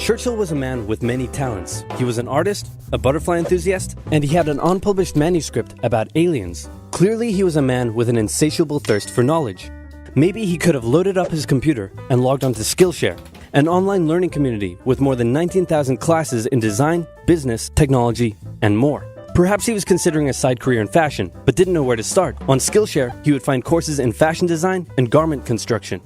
Churchill was a man with many talents. He was an artist, a butterfly enthusiast, and he had an unpublished manuscript about aliens. Clearly, he was a man with an insatiable thirst for knowledge. Maybe he could have loaded up his computer and logged onto Skillshare, an online learning community with more than 19,000 classes in design, business, technology, and more. Perhaps he was considering a side career in fashion, but didn't know where to start. On Skillshare, he would find courses in fashion design and garment construction.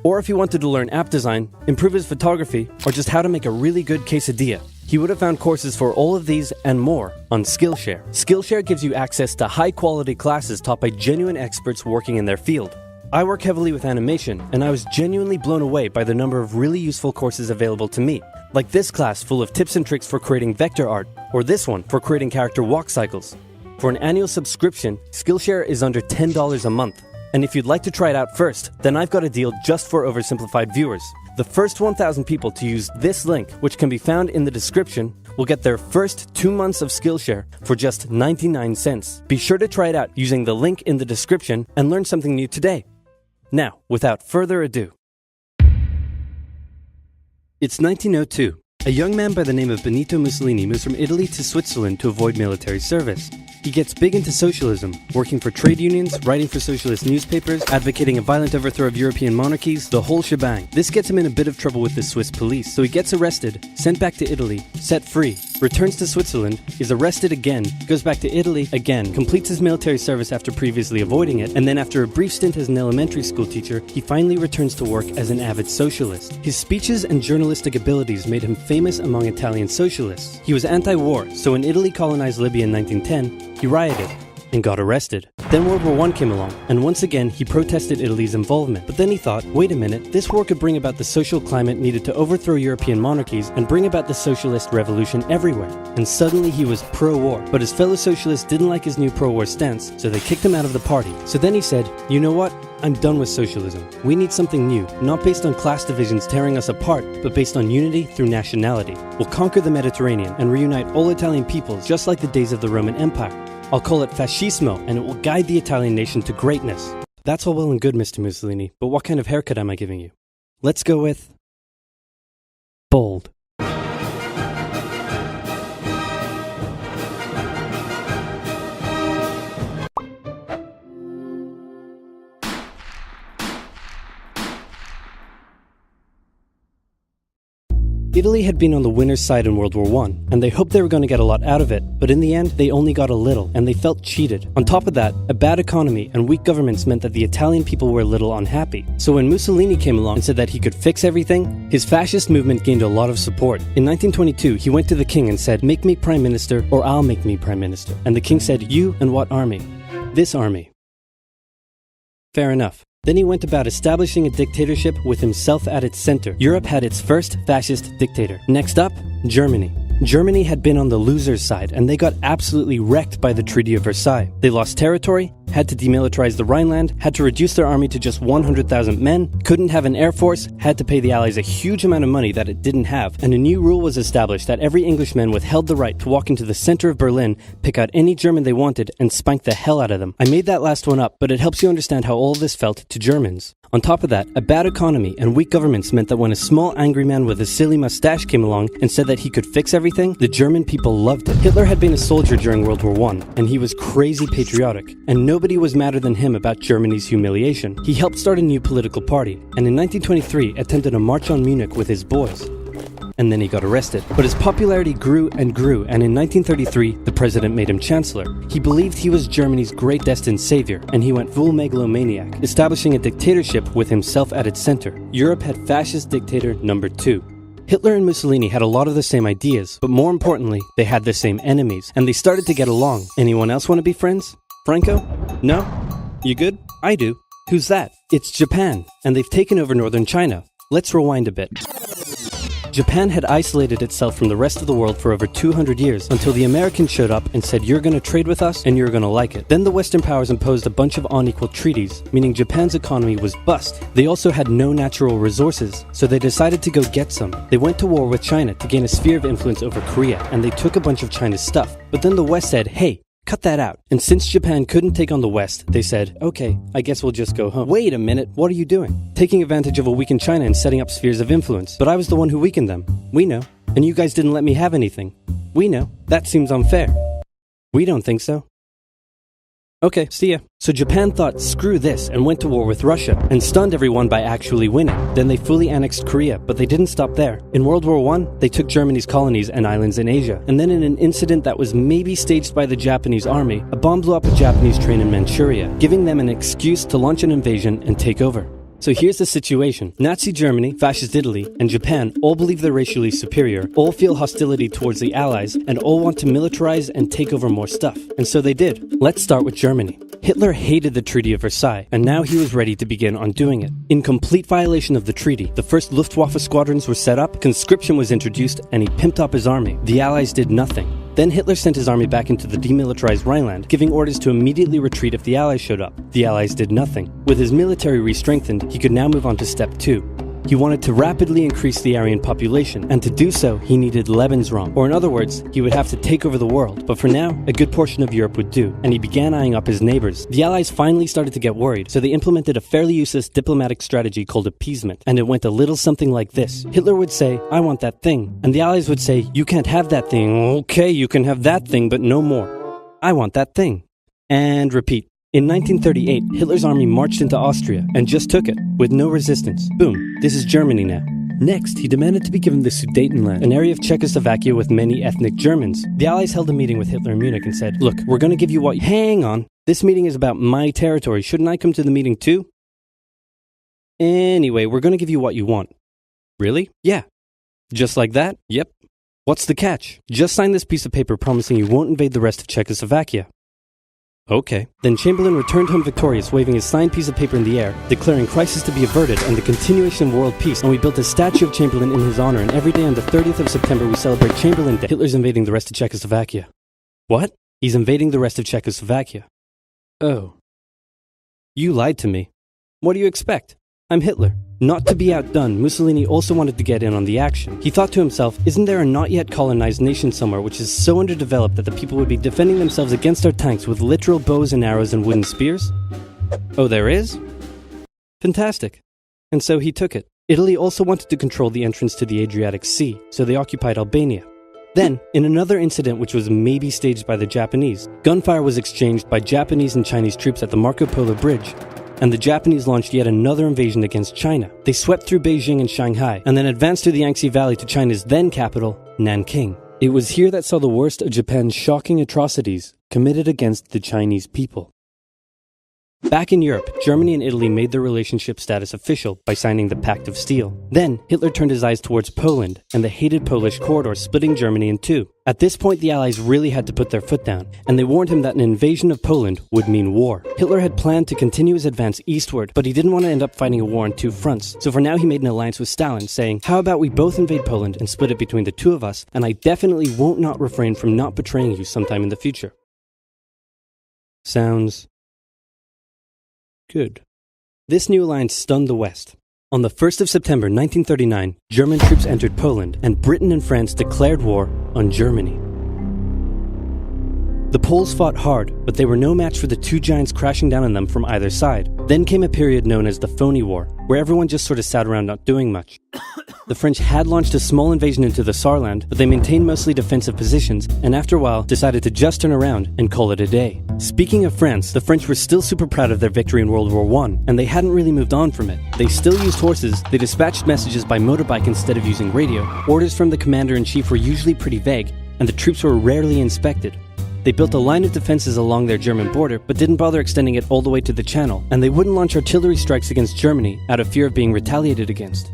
Or if he wanted to learn app design, improve his photography, or just how to make a really good quesadilla, he would have found courses for all of these and more on Skillshare. Skillshare gives you access to high-quality classes taught by genuine experts working in their field. I work heavily with animation, and I was genuinely blown away by the number of really useful courses available to me, like this class full of tips and tricks for creating vector art, or this one for creating character walk cycles. For an annual subscription, Skillshare is under $10 a month. And if you'd like to try it out first, then I've got a deal just for oversimplified viewers. The first 1,000 people to use this link, which can be found in the description, will get their first 2 months of Skillshare for just 99 cents. Be sure to try it out using the link in the description and learn something new today. Now, without further ado. It's 1902. A young man by the name of Benito Mussolini moves from Italy to Switzerland to avoid military service. He gets big into socialism, working for trade unions, writing for socialist newspapers, advocating a violent overthrow of European monarchies, the whole shebang. This gets him in a bit of trouble with the Swiss police, so he gets arrested, sent back to Italy, set free, returns to Switzerland, is arrested again, goes back to Italy again, completes his military service after previously avoiding it, and then after a brief stint as an elementary school teacher, he finally returns to work as an avid socialist. His speeches and journalistic abilities made him famous among Italian socialists. He was anti-war, so when Italy colonized Libya in 1910, he rioted and got arrested. Then World War I came along, and once again he protested Italy's involvement. But then he thought, wait a minute, this war could bring about the social climate needed to overthrow European monarchies and bring about the socialist revolution everywhere. And suddenly he was pro-war. But his fellow socialists didn't like his new pro-war stance, so they kicked him out of the party. So then he said, you know what? I'm done with socialism. We need something new, not based on class divisions tearing us apart, but based on unity through nationality. We'll conquer the Mediterranean and reunite all Italian peoples just like the days of the Roman Empire. I'll call it fascismo, and it will guide the Italian nation to greatness. That's all well and good, Mr. Mussolini, but what kind of haircut am I giving you? Let's go with bold. Italy had been on the winner's side in World War I, and they hoped they were going to get a lot out of it, but in the end, they only got a little, and they felt cheated. On top of that, a bad economy and weak governments meant that the Italian people were a little unhappy. So when Mussolini came along and said that he could fix everything, his fascist movement gained a lot of support. In 1922, he went to the king and said, make me prime minister, or I'll make me prime minister. And the king said, you and what army? This army. Fair enough. Then he went about establishing a dictatorship with himself at its center. Europe had its first fascist dictator. Next up, Germany. Germany had been on the loser's side, and they got absolutely wrecked by the Treaty of Versailles. They lost territory, had to demilitarize the Rhineland, had to reduce their army to just 100,000 men, couldn't have an air force, had to pay the Allies a huge amount of money that it didn't have, and a new rule was established that every Englishman withheld the right to walk into the center of Berlin, pick out any German they wanted, and spank the hell out of them. I made that last one up, but it helps you understand how all this felt to Germans. On top of that, a bad economy and weak governments meant that when a small angry man with a silly mustache came along and said that he could fix everything, the German people loved it. Hitler had been a soldier during World War I, and he was crazy patriotic, and nobody was madder than him about Germany's humiliation. He helped start a new political party, and in 1923 attempted a march on Munich with his boys. And then he got arrested. But his popularity grew, and in 1933, the president made him chancellor. He believed he was Germany's great destined savior, and he went full megalomaniac, establishing a dictatorship with himself at its center. Europe had fascist dictator number 2. Hitler and Mussolini had a lot of the same ideas, but more importantly, they had the same enemies, and they started to get along. Anyone else want to be friends? Franco? No? You good? I do. Who's that? It's Japan, and they've taken over northern China. Let's rewind a bit. Japan had isolated itself from the rest of the world for over 200 years until the Americans showed up and said, you're going to trade with us and you're going to like it. Then the Western powers imposed a bunch of unequal treaties, meaning Japan's economy was bust. They also had no natural resources, so they decided to go get some. They went to war with China to gain a sphere of influence over Korea, and they took a bunch of China's stuff. But then the West said, hey, cut that out. And since Japan couldn't take on the West, they said, okay, I guess we'll just go home. Wait a minute, what are you doing? Taking advantage of a weakened China and setting up spheres of influence. But I was the one who weakened them. We know. And you guys didn't let me have anything. We know. That seems unfair. We don't think so. Okay, see ya. So Japan thought, screw this, and went to war with Russia, and stunned everyone by actually winning. Then they fully annexed Korea, but they didn't stop there. In World War I, they took Germany's colonies and islands in Asia, and then in an incident that was maybe staged by the Japanese army, a bomb blew up a Japanese train in Manchuria, giving them an excuse to launch an invasion and take over. So here's the situation. Nazi Germany, Fascist Italy, and Japan all believe they're racially superior, all feel hostility towards the Allies, and all want to militarize and take over more stuff. And so they did. Let's start with Germany. Hitler hated the Treaty of Versailles, and now he was ready to begin undoing it. In complete violation of the treaty, the first Luftwaffe squadrons were set up, conscription was introduced, and he pimped up his army. The Allies did nothing. Then Hitler sent his army back into the demilitarized Rhineland, giving orders to immediately retreat if the Allies showed up. The Allies did nothing. With his military re-strengthened, he could now move on to step 2. He wanted to rapidly increase the Aryan population, and to do so, he needed Lebensraum, or in other words, he would have to take over the world. But for now, a good portion of Europe would do, and he began eyeing up his neighbors. The Allies finally started to get worried, so they implemented a fairly useless diplomatic strategy called appeasement, and it went a little something like this. Hitler would say, I want that thing, and the Allies would say, you can't have that thing. Okay, you can have that thing, but no more. I want that thing. And repeat. In 1938, Hitler's army marched into Austria and just took it, with no resistance. Boom, this is Germany now. Next, he demanded to be given the Sudetenland, an area of Czechoslovakia with many ethnic Germans. The Allies held a meeting with Hitler in Munich and said, look, we're going to give you what... Hang on, this meeting is about my territory. Shouldn't I come to the meeting too? Anyway, we're going to give you what you want. Really? Yeah. Just like that? Yep. What's the catch? Just sign this piece of paper promising you won't invade the rest of Czechoslovakia. Okay. Then Chamberlain returned home victorious, waving his signed piece of paper in the air, declaring crisis to be averted and the continuation of world peace, and we built a statue of Chamberlain in his honor, and every day on the 30th of September we celebrate Chamberlain Day. Hitler's invading the rest of Czechoslovakia. What? He's invading the rest of Czechoslovakia. Oh. You lied to me. What do you expect? I'm Hitler. Not to be outdone, Mussolini also wanted to get in on the action. He thought to himself, isn't there a not yet colonized nation somewhere which is so underdeveloped that the people would be defending themselves against our tanks with literal bows and arrows and wooden spears? Oh, there is? Fantastic. And so he took it. Italy also wanted to control the entrance to the Adriatic Sea, so they occupied Albania. Then, in another incident which was maybe staged by the Japanese, gunfire was exchanged by Japanese and Chinese troops at the Marco Polo Bridge, and the Japanese launched yet another invasion against China. They swept through Beijing and Shanghai, and then advanced through the Yangtze Valley to China's then capital, Nanking. It was here that saw the worst of Japan's shocking atrocities committed against the Chinese people. Back in Europe, Germany and Italy made their relationship status official by signing the Pact of Steel. Then, Hitler turned his eyes towards Poland and the hated Polish corridor, splitting Germany in two. At this point, the Allies really had to put their foot down, and they warned him that an invasion of Poland would mean war. Hitler had planned to continue his advance eastward, but he didn't want to end up fighting a war on two fronts. So for now, he made an alliance with Stalin, saying, how about we both invade Poland and split it between the two of us, and I definitely won't not refrain from not betraying you sometime in the future. Sounds good. This new alliance stunned the West. On the 1st of September 1939, German troops entered Poland, and Britain and France declared war on Germany. The Poles fought hard, but they were no match for the two giants crashing down on them from either side. Then came a period known as the Phony War, where everyone just sort of sat around not doing much. The French had launched a small invasion into the Saarland, but they maintained mostly defensive positions, and after a while decided to just turn around and call it a day. Speaking of France, the French were still super proud of their victory in World War I, and they hadn't really moved on from it. They still used horses, they dispatched messages by motorbike instead of using radio, orders from the commander-in-chief were usually pretty vague, and the troops were rarely inspected. They built a line of defenses along their German border, but didn't bother extending it all the way to the Channel, and they wouldn't launch artillery strikes against Germany out of fear of being retaliated against.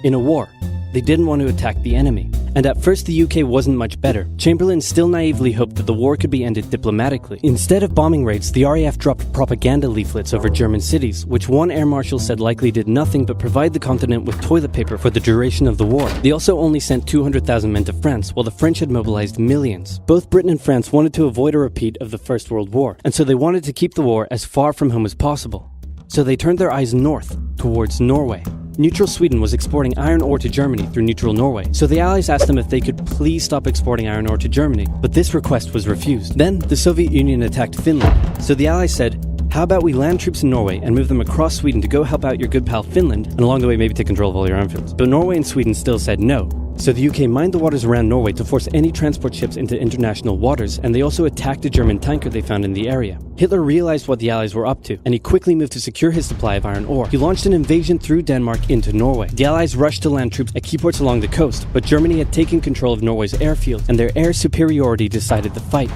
In a war, they didn't want to attack the enemy. And at first the UK wasn't much better. Chamberlain still naively hoped that the war could be ended diplomatically. Instead of bombing raids, the RAF dropped propaganda leaflets over German cities, which one air marshal said likely did nothing but provide the continent with toilet paper for the duration of the war. They also only sent 200,000 men to France, while the French had mobilized millions. Both Britain and France wanted to avoid a repeat of the First World War, and so they wanted to keep the war as far from home as possible. So they turned their eyes north, towards Norway. neutral Sweden was exporting iron ore to Germany through neutral Norway, so the Allies asked them if they could please stop exporting iron ore to Germany, but this request was refused. Then, the Soviet Union attacked Finland, so the Allies said, how about we land troops in Norway and move them across Sweden to go help out your good pal Finland, and along the way maybe take control of all your airfields. But Norway and Sweden still said no. So the UK mined the waters around Norway to force any transport ships into international waters, and they also attacked a German tanker they found in the area. Hitler realized what the Allies were up to, and he quickly moved to secure his supply of iron ore. He launched an invasion through Denmark into Norway. The Allies rushed to land troops at key ports along the coast, but Germany had taken control of Norway's airfields, and their air superiority decided the fight.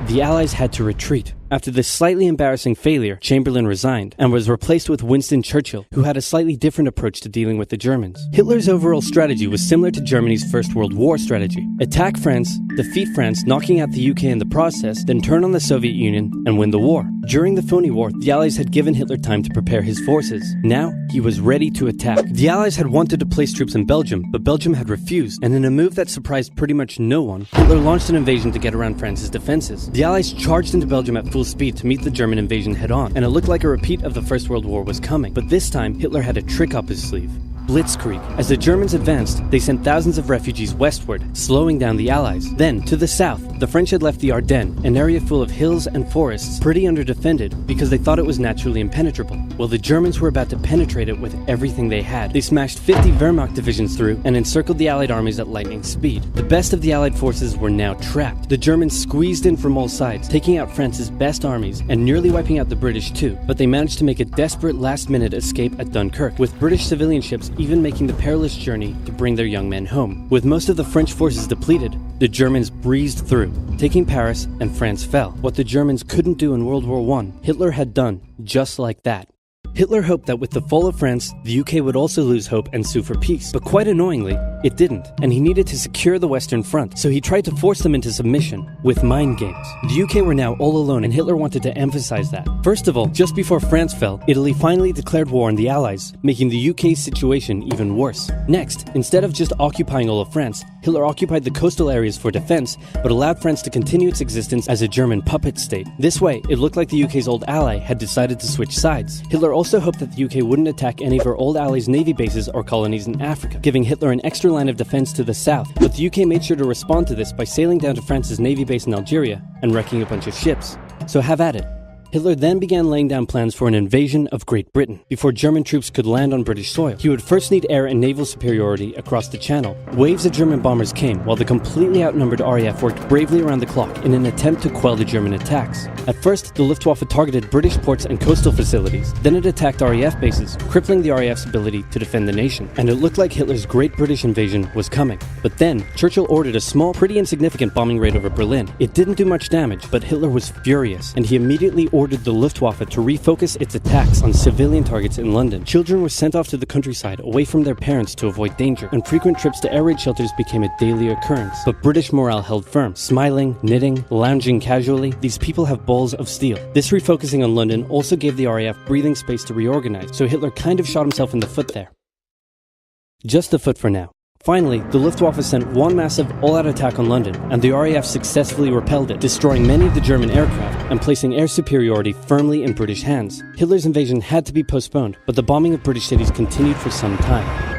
The Allies had to retreat. After this slightly embarrassing failure, Chamberlain resigned and was replaced with Winston Churchill, who had a slightly different approach to dealing with the Germans. Hitler's overall strategy was similar to Germany's First World War strategy. Attack France, defeat France, knocking out the UK in the process, then turn on the Soviet Union and win the war. During the phony war, the Allies had given Hitler time to prepare his forces. Now, he was ready to attack. The Allies had wanted to place troops in Belgium, but Belgium had refused, and in a move that surprised pretty much no one, Hitler launched an invasion to get around France's defenses. The Allies charged into Belgium at full speed to meet the German invasion head-on, and it looked like a repeat of the First World War was coming. But this time, Hitler had a trick up his sleeve. Blitzkrieg. As the Germans advanced, they sent thousands of refugees westward, slowing down the Allies. Then, to the south, the French had left the Ardennes, an area full of hills and forests, pretty underdefended because they thought it was naturally impenetrable. Well, the Germans were about to penetrate it with everything they had. They smashed 50 Wehrmacht divisions through and encircled the Allied armies at lightning speed. The best of the Allied forces were now trapped. The Germans squeezed in from all sides, taking out France's best armies and nearly wiping out the British too, but they managed to make a desperate last-minute escape at Dunkirk, with British civilian ships even making the perilous journey to bring their young men home. With most of the French forces depleted, the Germans breezed through, taking Paris, and France fell. What the Germans couldn't do in World War I, Hitler had done just like that. Hitler hoped that with the fall of France, the UK would also lose hope and sue for peace. But quite annoyingly, it didn't, and he needed to secure the Western Front, so he tried to force them into submission with mind games. The UK were now all alone, and Hitler wanted to emphasize that. First of all, just before France fell, Italy finally declared war on the Allies, making the UK's situation even worse. Next, instead of just occupying all of France, Hitler occupied the coastal areas for defense, but allowed France to continue its existence as a German puppet state. This way, it looked like the UK's old ally had decided to switch sides. Hitler also hoped that the UK wouldn't attack any of her old allies' navy bases or colonies in Africa, giving Hitler an extra line of defense to the south. But the UK made sure to respond to this by sailing down to France's navy base in Algeria and wrecking a bunch of ships. So have at it. Hitler then began laying down plans for an invasion of Great Britain. Before German troops could land on British soil, he would first need air and naval superiority across the Channel. Waves of German bombers came, while the completely outnumbered RAF worked bravely around the clock in an attempt to quell the German attacks. At first, the Luftwaffe targeted British ports and coastal facilities. Then it attacked RAF bases, crippling the RAF's ability to defend the nation. And it looked like Hitler's Great British invasion was coming. But then, Churchill ordered a small, pretty insignificant bombing raid over Berlin. It didn't do much damage, but Hitler was furious, and he immediately ordered the Luftwaffe to refocus its attacks on civilian targets in London. Children were sent off to the countryside away from their parents to avoid danger, and frequent trips to air raid shelters became a daily occurrence. But British morale held firm. Smiling, knitting, lounging casually, these people have balls of steel. This refocusing on London also gave the RAF breathing space to reorganize, so Hitler kind of shot himself in the foot there. Just the foot for now. Finally, the Luftwaffe sent one massive all-out attack on London, and the RAF successfully repelled it, destroying many of the German aircraft and placing air superiority firmly in British hands. Hitler's invasion had to be postponed, but the bombing of British cities continued for some time.